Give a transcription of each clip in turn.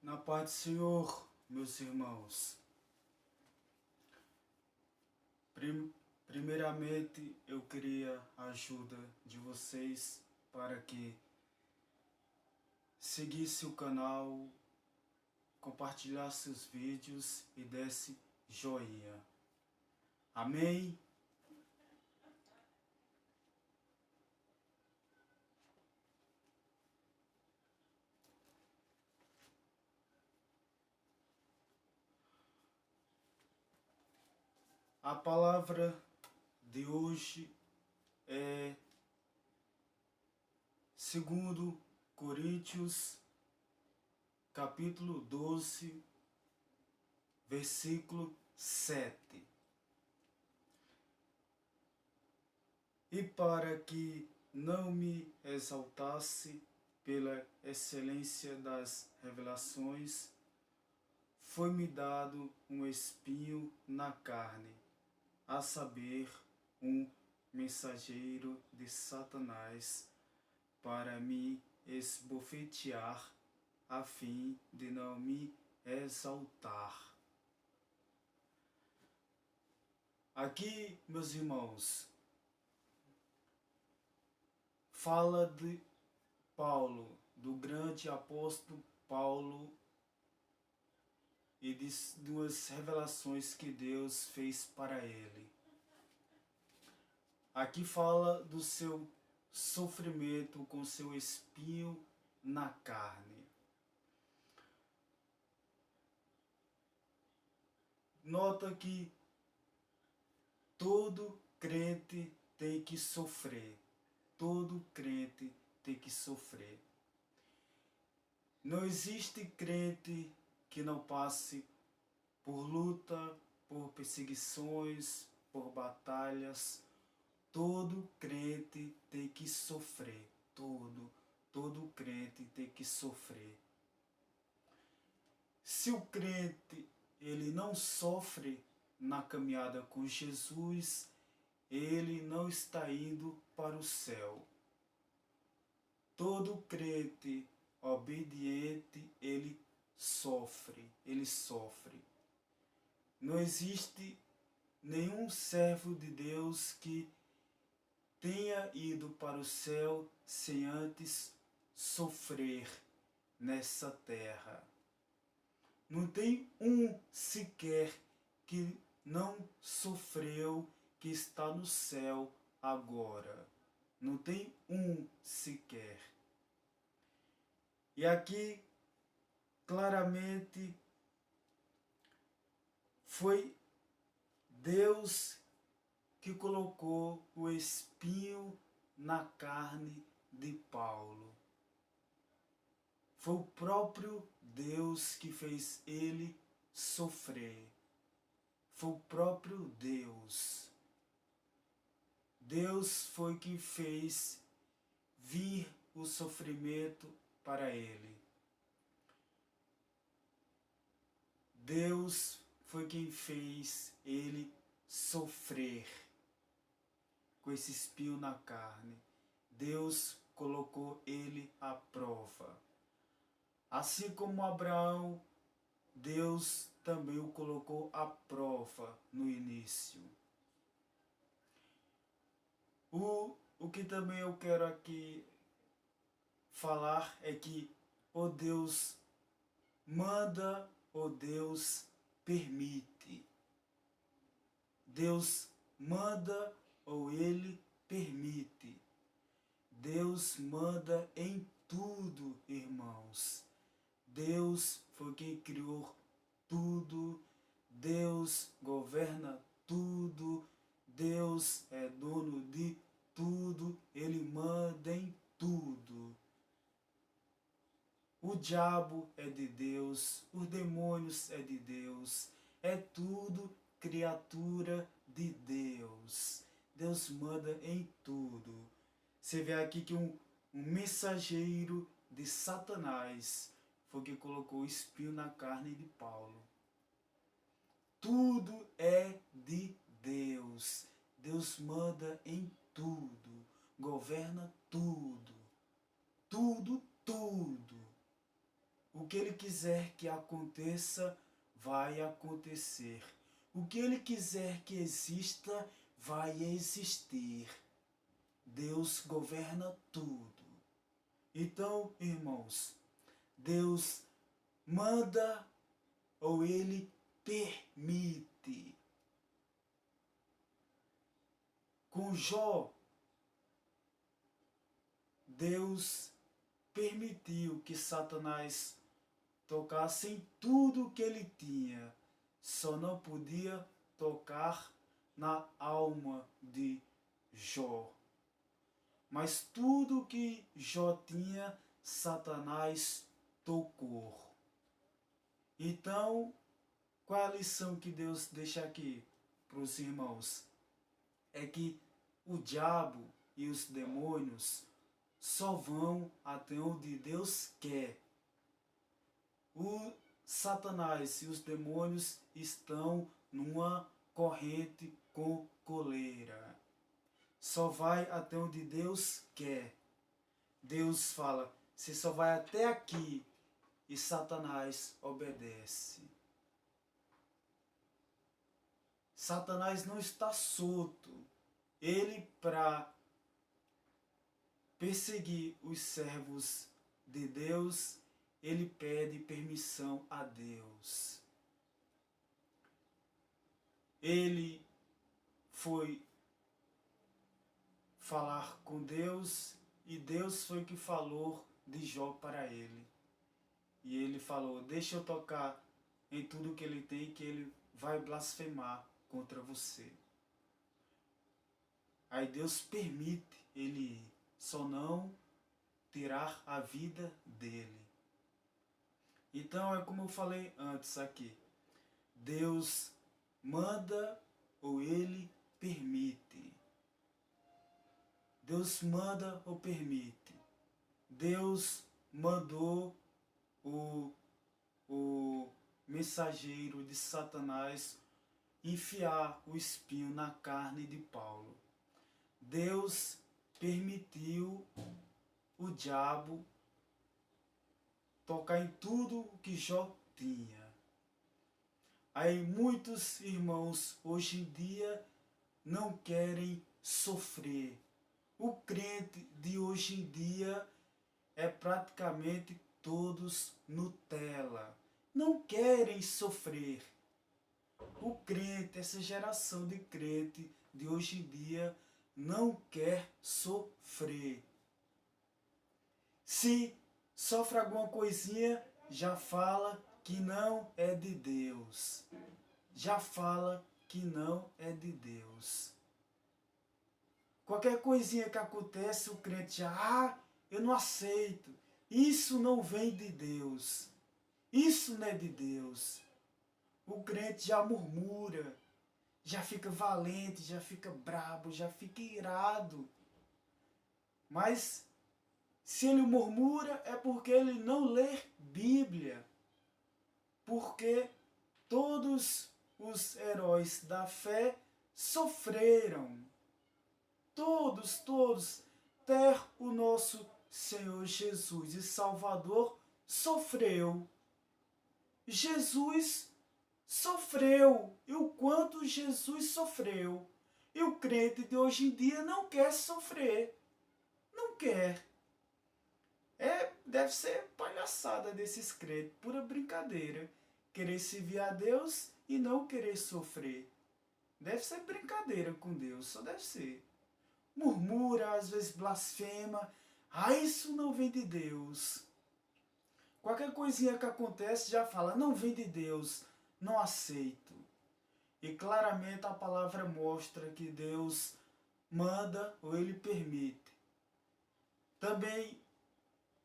Na paz do Senhor, meus irmãos. Primeiramente, eu queria a ajuda de vocês para que seguisse o canal, compartilhasse os vídeos e desse joinha. Amém? A palavra de hoje é 2 Coríntios, capítulo 12, versículo 7. E para que não me exaltasse pela excelência das revelações, foi-me dado um espinho na carne, a saber, um mensageiro de Satanás, para me esbofetear, a fim de não me exaltar. Aqui, meus irmãos, fala de Paulo, do grande apóstolo Paulo, e de duas revelações que Deus fez para ele. Aqui fala do seu sofrimento com seu espinho na carne. Nota que todo crente tem que sofrer. Todo crente tem que sofrer. Não existe crente que não passe por luta, por perseguições, por batalhas. Todo crente tem que sofrer. Todo crente tem que sofrer. Se o crente ele não sofre na caminhada com Jesus, ele não está indo para o céu. Todo crente obediente, ele sofre. Não existe nenhum servo de Deus que tenha ido para o céu sem antes sofrer nessa terra. Não tem um sequer que não sofreu, que está no céu agora. Não tem um sequer. E aqui, claramente, foi Deus que colocou o espinho na carne de Paulo. Foi o próprio Deus que fez ele sofrer. Foi o próprio Deus. Deus foi quem fez vir o sofrimento para ele. Deus foi quem fez ele sofrer com esse espinho na carne. Deus colocou ele à prova. Assim como Abraão, Deus também o colocou à prova no início. O que também eu quero aqui falar é que ou Deus manda ou Deus permite. Deus manda ou Ele permite. Deus manda em tudo, irmãos. Deus foi quem criou tudo. Deus governa tudo. Deus é dono de tudo. Ele manda em tudo. O diabo é de Deus, os demônios é de Deus, é tudo criatura de Deus. Deus manda em tudo. Você vê aqui que um mensageiro de Satanás foi que colocou o espinho na carne de Paulo. Tudo é de Deus. Deus manda em tudo, governa tudo. Tudo. O que Ele quiser que aconteça, vai acontecer. O que Ele quiser que exista, vai existir. Deus governa tudo. Então, irmãos, Deus manda ou Ele permite. Com Jó, Deus permitiu que Satanás tocasse em tudo que ele tinha, só não podia tocar na alma de Jó. Mas tudo que Jó tinha, Satanás tocou. Então, qual é a lição que Deus deixa aqui para os irmãos? É que o diabo e os demônios só vão até onde Deus quer. O Satanás e os demônios estão numa corrente com coleira. Só vai até onde Deus quer. Deus fala, você só vai até aqui, e Satanás obedece. Satanás não está solto. Ele, para perseguir os servos de Deus, ele pede permissão a Deus. Ele foi falar com Deus e Deus foi que falou de Jó para ele. E ele falou, deixa eu tocar em tudo que ele tem, que ele vai blasfemar contra você. Aí Deus permite ele ir, só não tirar a vida dele. Então é como eu falei antes aqui, Deus manda ou Ele permite. Deus manda ou permite. Deus mandou o mensageiro de Satanás enfiar o espinho na carne de Paulo. Deus permitiu o diabo tocar em tudo o que Jó tinha. Aí muitos irmãos hoje em dia não querem sofrer. O crente de hoje em dia é praticamente todos Nutella. Não querem sofrer. O crente, essa geração de crente de hoje em dia não quer sofrer. Se sofre alguma coisinha, já fala que não é de Deus. Já fala que não é de Deus. Qualquer coisinha que acontece, o crente já, eu não aceito. Isso não vem de Deus. Isso não é de Deus. O crente já murmura, já fica valente, já fica brabo, já fica irado. Mas se ele murmura é porque ele não lê Bíblia. Porque todos os heróis da fé sofreram. Todos, até o nosso Senhor Jesus e Salvador sofreu. Jesus sofreu. E o quanto Jesus sofreu. E o crente de hoje em dia não quer sofrer. Não quer. Deve ser palhaçada desses crentes, pura brincadeira. Querer servir a Deus e não querer sofrer. Deve ser brincadeira com Deus, só deve ser. Murmura, às vezes blasfema. Isso não vem de Deus. Qualquer coisinha que acontece já fala, não vem de Deus, não aceito. E claramente a palavra mostra que Deus manda ou Ele permite. Também,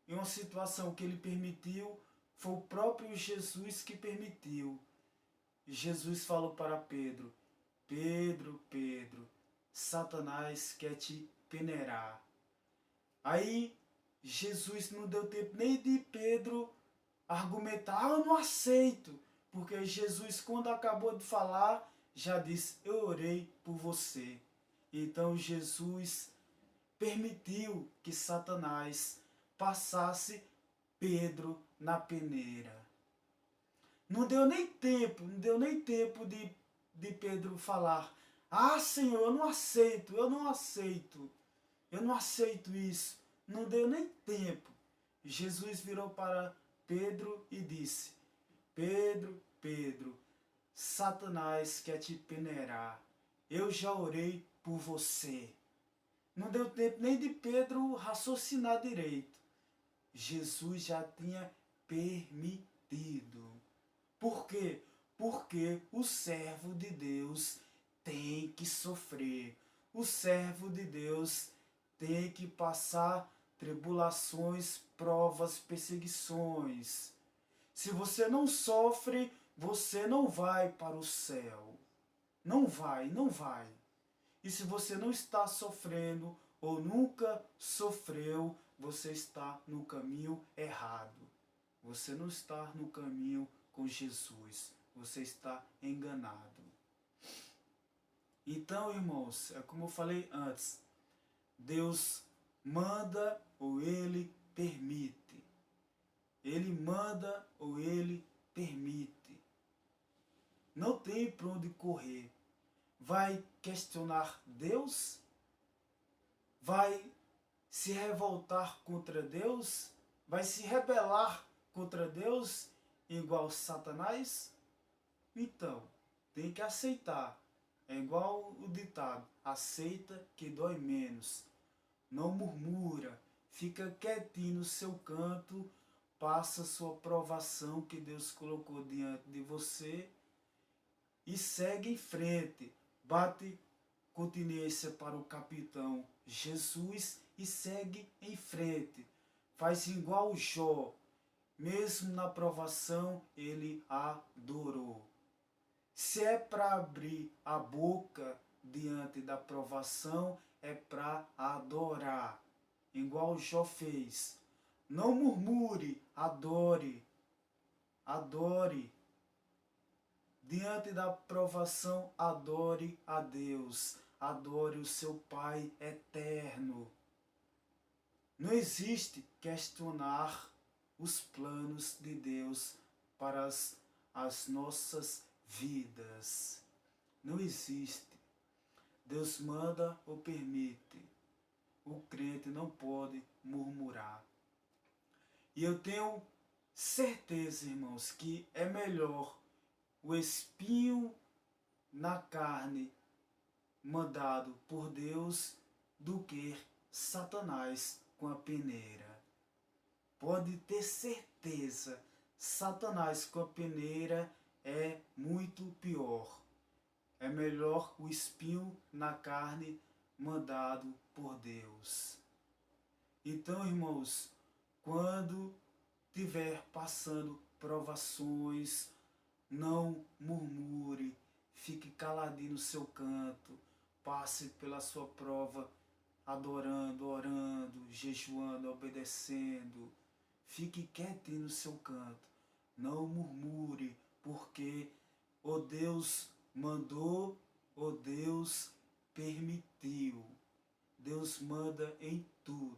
em uma situação que Ele permitiu, foi o próprio Jesus que permitiu. E Jesus falou para Pedro, Pedro, Satanás quer te peneirar. Aí Jesus não deu tempo nem de Pedro argumentar, eu não aceito. Porque Jesus, quando acabou de falar, já disse, eu orei por você. Então Jesus permitiu que Satanás passasse Pedro na peneira. Não deu nem tempo de Pedro falar: ah, Senhor, eu não aceito isso. Não deu nem tempo. Jesus virou para Pedro e disse: Pedro, Pedro, Satanás quer te peneirar. Eu já orei por você. Não deu tempo nem de Pedro raciocinar direito. Jesus já tinha permitido. Por quê? Porque o servo de Deus tem que sofrer. O servo de Deus tem que passar tribulações, provas, perseguições. Se você não sofre, você não vai para o céu. Não vai. E se você não está sofrendo ou nunca sofreu, você está no caminho errado. Você não está no caminho com Jesus. Você está enganado. Então, irmãos, é como eu falei antes, Deus manda ou Ele permite. Ele manda ou Ele permite. Não tem para onde correr. Vai questionar Deus? Vai se revoltar contra Deus? Vai se rebelar contra Deus igual Satanás? Então, tem que aceitar. É igual o ditado: aceita que dói menos. Não murmura, fica quietinho no seu canto, passa sua provação que Deus colocou diante de você e segue em frente. Bate continência para o capitão Jesus e segue em frente. Faz igual Jó. Mesmo na provação, ele adorou. Se é para abrir a boca diante da provação, é para adorar. Igual Jó fez. Não murmure, adore. Adore. Diante da provação, adore a Deus. Adore o seu Pai eterno. Não existe questionar os planos de Deus para as nossas vidas. Não existe. Deus manda ou permite. O crente não pode murmurar. E eu tenho certeza, irmãos, que é melhor o espinho na carne mandado por Deus do que Satanás com a peneira. Pode ter certeza, Satanás com a peneira é muito pior. É melhor o espinho na carne mandado por Deus. Então, irmãos, quando tiver passando provações, não murmure, fique caladinho no seu canto, passe pela sua prova adorando, orando, jejuando, obedecendo. Fique quietinho no seu canto, não murmure, porque o Deus mandou, o Deus permitiu. Deus manda em tudo,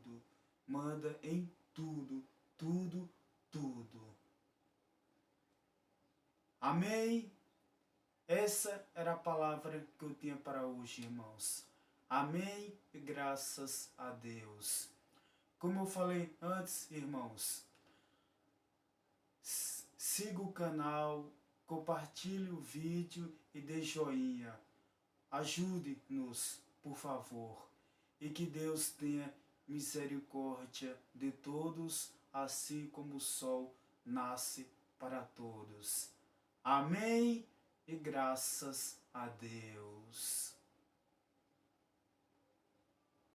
tudo. Amém? Essa era a palavra que eu tinha para hoje, irmãos. Amém e graças a Deus. Como eu falei antes, irmãos, siga o canal, compartilhe o vídeo e dê joinha. Ajude-nos, por favor. E que Deus tenha misericórdia de todos, assim como o sol nasce para todos. Amém e graças a Deus.